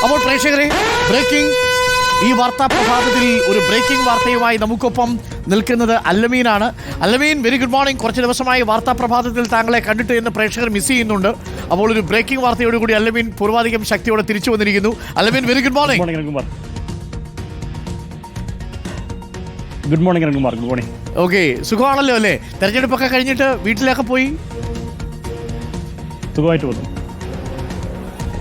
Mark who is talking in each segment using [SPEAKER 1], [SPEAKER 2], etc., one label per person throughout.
[SPEAKER 1] അപ്പോൾ പ്രേക്ഷകരെ, ബ്രേക്കിംഗ് ഈ വാർത്താ പ്രഭാതത്തിൽ ഒരു ബ്രേക്കിംഗ് വാർത്തയുമായി നമുക്കൊപ്പം നിൽക്കുന്നത് അല്ലമീനാണ്. Allameen, very good morning. കുറച്ച് ദിവസമായി വാർത്താ പ്രഭാതത്തിൽ താങ്കളെ കണ്ടിട്ട് എന്ന് പ്രേക്ഷകർ മിസ് ചെയ്യുന്നുണ്ട്. അപ്പോൾ ഒരു ബ്രേക്കിംഗ് വാർത്തയോടുകൂടി അല്ലമീൻ പൂർവാധികം ശക്തിയോടെ തിരിച്ചു വന്നിരിക്കുന്നു. Allameen, very good morning.
[SPEAKER 2] Good morning Arunkumar. Good morning.
[SPEAKER 1] Okay, സുഖമാണല്ലോ അല്ലേ? തെരഞ്ഞെടുപ്പൊക്കെ കഴിഞ്ഞിട്ട് വീട്ടിലൊക്കെ പോയി?
[SPEAKER 2] സുഖമായിട്ട് വന്നു.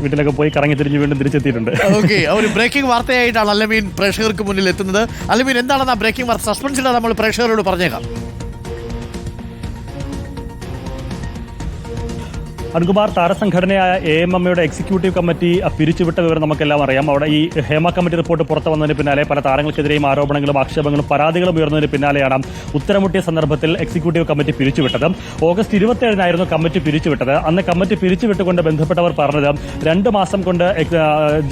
[SPEAKER 2] വീട്ടിലൊക്കെ പോയി കറങ്ങി തിരിഞ്ഞ് വീണ്ടും തിരിച്ചെത്തിയിട്ടുണ്ട്.
[SPEAKER 1] ഓക്കെ, ഒരു ബ്രേക്കിംഗ് വാർത്തയായിട്ടാണ് അല്ലമീൻ പ്രേക്ഷകർക്ക് മുന്നിൽ എത്തുന്നത്. അല്ലമീൻ, എന്താണെന്ന് ആ ബ്രേക്കിംഗ് വാർത്ത സസ്പെൻസിലാണ് നമ്മൾ പ്രേക്ഷകരോട് പറഞ്ഞേക്കാം.
[SPEAKER 2] അരുൺകുമാർ, താരസംഘടനയായ AMMയുടെ എക്സിക്യൂട്ടീവ് കമ്മിറ്റി പിരിച്ചുവിട്ട വിവരം നമുക്കെല്ലാം അറിയാം. അവിടെ ഈ ഹേമ കമ്മിറ്റി റിപ്പോർട്ട് പുറത്തു വന്നതിന് പിന്നാലെ പല താരങ്ങൾക്കെതിരെയും ആരോപണങ്ങളും ആക്ഷേപങ്ങളും പരാതികളും ഉയർന്നതിന് പിന്നാലെയാണ് ഉത്തരമുട്ടിയ സന്ദർഭത്തിൽ എക്സിക്യൂട്ടീവ് കമ്മിറ്റി പിരിച്ചുവിട്ടത്. ഓഗസ്റ്റ് 27-നായിരുന്നു കമ്മിറ്റി പിരിച്ചുവിട്ടത്. അന്ന് കമ്മിറ്റി പിരിച്ചുവിട്ടുകൊണ്ട് ബന്ധപ്പെട്ടവർ പറഞ്ഞത് 2 മാസം കൊണ്ട്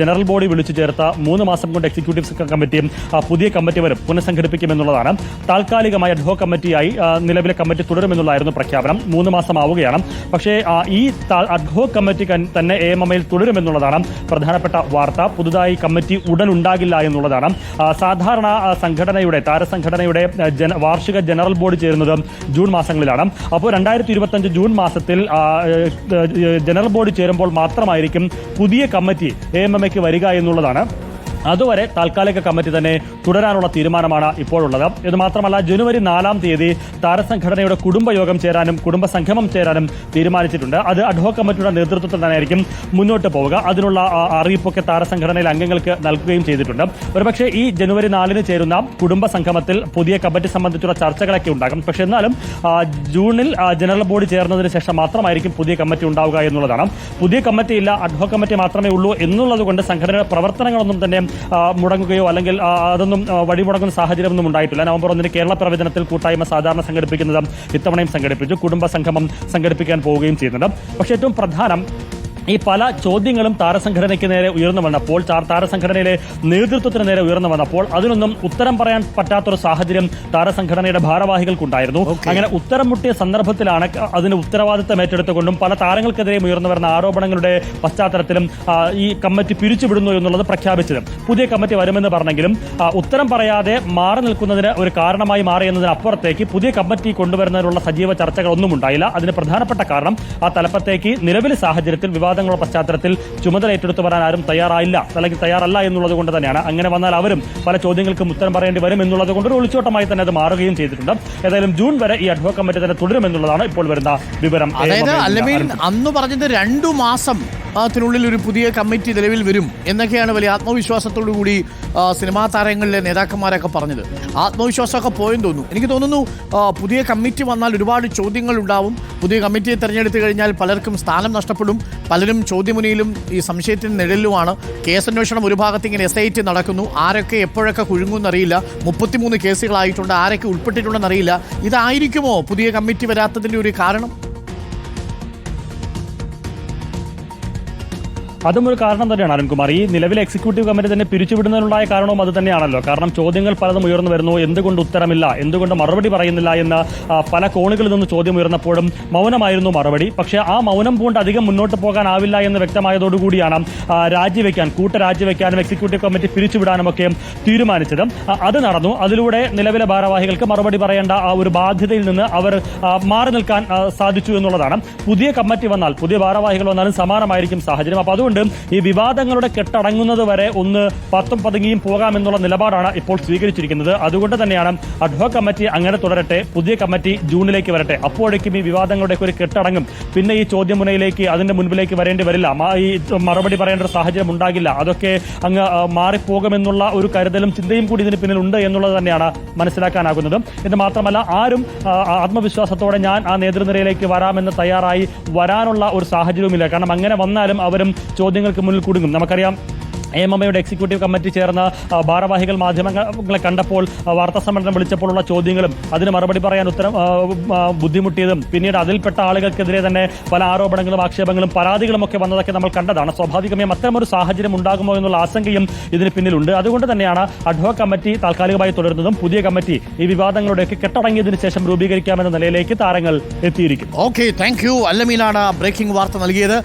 [SPEAKER 2] ജനറൽ ബോഡി വിളിച്ചു ചേർത്ത 3 മാസം കൊണ്ട് എക്സിക്യൂട്ടീവ് കമ്മിറ്റിയും പുതിയ കമ്മിറ്റി വരും പുനഃസംഘടിപ്പിക്കുമെന്നുള്ളതാണ്. താൽക്കാലികമായി അഡ്ഹോ കമ്മിറ്റിയായി നിലവിലെ കമ്മിറ്റി തുടരുമെന്നുള്ളതായിരുന്നു പ്രഖ്യാപനം. 3 മാസം ആവുകയാണ്. പക്ഷേ ഈ അഡ്ഹോ കമ്മിറ്റി തന്നെ AMMയിൽ തുടരുമെന്നുള്ളതാണ് പ്രധാനപ്പെട്ട വാർത്ത. പുതുതായി കമ്മിറ്റി ഉടൻ ഉണ്ടാകില്ല എന്നുള്ളതാണ്. സാധാരണ സംഘടനയുടെ താരസംഘടനയുടെ വാർഷിക ജനറൽ ബോഡി ചേരുന്നത് ജൂൺ മാസങ്ങളിലാണ്. അപ്പോൾ 2025 ജൂൺ മാസത്തിൽ ജനറൽ ബോഡി ചേരുമ്പോൾ മാത്രമായിരിക്കും പുതിയ കമ്മിറ്റി AMMയ്ക്ക് വരിക എന്നുള്ളതാണ്. അതുവരെ താൽക്കാലിക കമ്മിറ്റി തന്നെ തുടരാനുള്ള തീരുമാനമാണ് ഇപ്പോഴുള്ളത്. ഇത് മാത്രമല്ല, ജനുവരി 4-ാം തീയതി താരസംഘടനയുടെ കുടുംബയോഗം ചേരാനും കുടുംബസംഗമം ചേരാനും തീരുമാനിച്ചിട്ടുണ്ട്. അത് അഡ്ഹോ കമ്മിറ്റിയുടെ നേതൃത്വത്തിൽ തന്നെയായിരിക്കും മുന്നോട്ട് പോവുക. അതിനുള്ള അറിയിപ്പൊക്കെ താരസംഘടനയിലെ അംഗങ്ങൾക്ക് നൽകുകയും ചെയ്തിട്ടുണ്ട്. ഒരുപക്ഷെ ഈ ജനുവരി 4-ന് ചേരുന്ന കുടുംബസംഗമത്തിൽ പുതിയ കമ്മിറ്റി സംബന്ധിച്ചുള്ള ചർച്ചകളൊക്കെ ഉണ്ടാകും. പക്ഷെ എന്നാലും ജൂണിൽ ജനറൽ ബോഡി ചേർന്നതിന് ശേഷം മാത്രമായിരിക്കും പുതിയ കമ്മിറ്റി ഉണ്ടാവുക എന്നുള്ളതാണ്. പുതിയ കമ്മിറ്റി ഇല്ല, അഡ്ഹോ കമ്മിറ്റി മാത്രമേ ഉള്ളൂ എന്നുള്ളത് കൊണ്ട് സംഘടനയുടെ പ്രവർത്തനങ്ങളൊന്നും തന്നെ മുടങ്ങുകയോ അല്ലെങ്കിൽ അതൊന്നും വഴിമുടങ്ങുന്ന സാഹചര്യമൊന്നും ഉണ്ടായിട്ടില്ല. നവംബർ 1-ന് കേരള പ്രവചനത്തിൽ കൂട്ടായ്മ സാധാരണ സംഘടിപ്പിക്കുന്നത് ഇത്തവണയും സംഘടിപ്പിച്ചു. കുടുംബസംഗമം സംഘടിപ്പിക്കാൻ പോവുകയും ചെയ്യുന്നുണ്ട്. പക്ഷേ ഏറ്റവും പ്രധാനം, ഈ പല ചോദ്യങ്ങളും താരസംഘടനയ്ക്ക് നേരെ ഉയർന്നു വന്നപ്പോൾ, താരസംഘടനയിലെ നേതൃത്വത്തിന് നേരെ ഉയർന്നു വന്നപ്പോൾ അതിനൊന്നും ഉത്തരം പറയാൻ പറ്റാത്തൊരു സാഹചര്യം താരസംഘടനയുടെ ഭാരവാഹികൾക്കുണ്ടായിരുന്നു. അങ്ങനെ ഉത്തരം മുട്ടിയ സന്ദർഭത്തിലാണ് അതിന് ഉത്തരവാദിത്തം ഏറ്റെടുത്തുകൊണ്ടും പല താരങ്ങൾക്കെതിരെയും ഉയർന്നു വരുന്ന ആരോപണങ്ങളുടെ പശ്ചാത്തലത്തിലും ഈ കമ്മിറ്റി പിരിച്ചുവിടുന്നു എന്നുള്ളത് പ്രഖ്യാപിച്ചത്. പുതിയ കമ്മിറ്റി വരുമെന്ന് പറഞ്ഞെങ്കിലും ഉത്തരം പറയാതെ മാറി നിൽക്കുന്നതിന് ഒരു കാരണമായി മാറിയെന്നതിനപ്പുറത്തേക്ക് പുതിയ കമ്മിറ്റി കൊണ്ടുവരുന്നതിനുള്ള സജീവ ചർച്ചകളൊന്നും ഉണ്ടായില്ല. അതിന് പ്രധാനപ്പെട്ട കാരണം ആ തലപ്പത്തേക്ക് നിലവിലെ സാഹചര്യത്തിൽ വിവാദങ്ങളുടെ പശ്ചാത്തലത്തിൽ ചുമതല ഏറ്റെടുത്തു വരാൻ ആരും തയ്യാറായില്ല, അല്ലെങ്കിൽ തയ്യാറല്ല എന്നുള്ളത് കൊണ്ട് തന്നെയാണ്. അങ്ങനെ വന്നാൽ അവരും പല ചോദ്യങ്ങൾക്കും ഉത്തരം പറയേണ്ടി വരും എന്നുള്ളത് കൊണ്ട് ഒരു ഒളിച്ചോട്ടമായി തന്നെ അത് മാറുകയും ചെയ്തിട്ടുണ്ട്. ഏതായാലും ജൂൺ വരെ ഈ അഡ്ഹോ കമ്മിറ്റി തന്നെ തുടരുമെന്നുള്ളതാണ് ഇപ്പോൾ വരുന്ന വിവരം.
[SPEAKER 1] അതായത് അല്ലമീൻ അന്ന് പറഞ്ഞത് 2 മാസം ത്തിനുള്ളിൽ ഒരു പുതിയ കമ്മിറ്റി നിലവിൽ വരും എന്നൊക്കെയാണ് വലിയ ആത്മവിശ്വാസത്തോടു കൂടി സിനിമാ താരങ്ങളിലെ നേതാക്കന്മാരൊക്കെ പറഞ്ഞത്. ആത്മവിശ്വാസമൊക്കെ പോയെന്ന് തോന്നുന്നു. എനിക്ക് തോന്നുന്നു പുതിയ കമ്മിറ്റി വന്നാൽ ഒരുപാട് ചോദ്യങ്ങൾ ഉണ്ടാവും. പുതിയ കമ്മിറ്റിയെ തെരഞ്ഞെടുത്തു കഴിഞ്ഞാൽ പലർക്കും സ്ഥാനം നഷ്ടപ്പെടും. പലരും ചോദ്യമുനയിലും ഈ സംശയത്തിന് നിഴലിലുമാണ്. കേസന്വേഷണം ഒരു ഭാഗത്ത് ഇങ്ങനെ SIT നടക്കുന്നു. ആരൊക്കെ എപ്പോഴൊക്കെ കുഴുങ്ങുമെന്നറിയില്ല. 33 കേസുകളായിട്ടുണ്ട്. ആരൊക്കെ ഉൾപ്പെട്ടിട്ടുണ്ടെന്നറിയില്ല. ഇതായിരിക്കുമോ പുതിയ കമ്മിറ്റി വരാത്തതിൻ്റെ ഒരു കാരണം?
[SPEAKER 2] അതും ഒരു കാരണം തന്നെയാണ് അരുൺകുമാർ. ഈ നിലവിലെ എക്സിക്യൂട്ടീവ് കമ്മിറ്റി തന്നെ പിരിച്ചുവിടുന്നതിനുണ്ടായ കാരണവും അത് തന്നെയാണല്ലോ. കാരണം ചോദ്യങ്ങൾ പലതും ഉയർന്നു വരുന്നു. എന്തുകൊണ്ട് ഉത്തരമില്ല, എന്തുകൊണ്ട് മറുപടി പറയുന്നില്ല എന്ന് പല കോണുകളിൽ നിന്ന് ചോദ്യം ഉയർന്നപ്പോഴും മൗനമായിരുന്നു മറുപടി. പക്ഷേ ആ മൗനം കൊണ്ട് അധികം മുന്നോട്ട് പോകാനാവില്ല എന്ന് വ്യക്തമായതോടുകൂടിയാണ് രാജിവെക്കാനും എക്സിക്യൂട്ടീവ് കമ്മിറ്റി പിരിച്ചുവിടാനും ഒക്കെ തീരുമാനിച്ചത്. അത് നടന്നു. അതിലൂടെ നിലവിലെ ഭാരവാഹികൾക്ക് മറുപടി പറയേണ്ട ആ ഒരു ബാധ്യതയിൽ നിന്ന് അവർ മാറി നിൽക്കാൻ സാധിച്ചു എന്നുള്ളതാണ്. പുതിയ കമ്മിറ്റി വന്നാൽ, പുതിയ ഭാരവാഹികൾ വന്നാലും സമാനമായിരിക്കും സാഹചര്യം. അപ്പോൾ അതുകൊണ്ട് ഈ വിവാദങ്ങളുടെ കെട്ടടങ്ങുന്നത് വരെ ഒന്ന് പത്തും പതുങ്ങിയും പോകാമെന്നുള്ള നിലപാടാണ് ഇപ്പോൾ സ്വീകരിച്ചിരിക്കുന്നത്. അതുകൊണ്ട് തന്നെയാണ് അഡ്ഹോ കമ്മിറ്റി അങ്ങനെ തുടരട്ടെ, പുതിയ കമ്മിറ്റി ജൂണിലേക്ക് വരട്ടെ. അപ്പോഴേക്കും ഈ വിവാദങ്ങളുടെ ഒരു കെട്ടടങ്ങും. പിന്നെ ഈ ചോദ്യമുനയിലേക്ക്, അതിന്റെ മുൻപിലേക്ക് വരേണ്ടി വരില്ല. ഈ മറുപടി പറയേണ്ട ഒരു സാഹചര്യം ഉണ്ടാകില്ല. അതൊക്കെ അങ്ങ് മാറിപ്പോകുമെന്നുള്ള ഒരു കരുതലും ചിന്തയും കൂടി ഇതിന് പിന്നിലുണ്ട് എന്നുള്ളത് തന്നെയാണ് മനസ്സിലാക്കാനാകുന്നത്. ഇത് മാത്രമല്ല, ആരും ആത്മവിശ്വാസത്തോടെ ഞാൻ ആ നേതൃനിരയിലേക്ക് വരാമെന്ന് തയ്യാറായി വരാനുള്ള ഒരു സാഹചര്യവുമില്ല. കാരണം അങ്ങനെ വന്നാലും അവരും ചോദ്യങ്ങൾക്ക് മുന്നിൽ കുടുങ്ങും. നമുക്കറിയാം, AMMയുടെ എക്സിക്യൂട്ടീവ് കമ്മിറ്റി ചേർന്ന ഭാരവാഹികൾ മാധ്യമങ്ങളെ കണ്ടപ്പോൾ വാർത്താ സമ്മേളനം വിളിച്ചപ്പോഴുള്ള ചോദ്യങ്ങളും അതിന് മറുപടി പറയാൻ ബുദ്ധിമുട്ടിയതും പിന്നീട് അതിൽപ്പെട്ട ആളുകൾക്കെതിരെ തന്നെ പല ആരോപണങ്ങളും ആക്ഷേപങ്ങളും പരാതികളും ഒക്കെ വന്നതൊക്കെ നമ്മൾ കണ്ടതാണ്. സ്വാഭാവികമായും അത്തരമൊരു സാഹചര്യം ഉണ്ടാകുമോ എന്നുള്ള ആശങ്കയും ഇതിന് പിന്നിലുണ്ട്. അതുകൊണ്ട് തന്നെയാണ് അഡ്ഹോ കമ്മിറ്റി താൽക്കാലികമായി തുടരുന്നതും പുതിയ കമ്മിറ്റി ഈ വിവാദങ്ങളുടെയൊക്കെ കെട്ടടങ്ങിയതിനു ശേഷം രൂപീകരിക്കാമെന്ന നിലയിലേക്ക് താരങ്ങൾ എത്തിയിരിക്കും.
[SPEAKER 1] Okay, thank you. അല്ലമീനാണ് ബ്രേക്കിംഗ് വാർത്ത നൽകിയത്.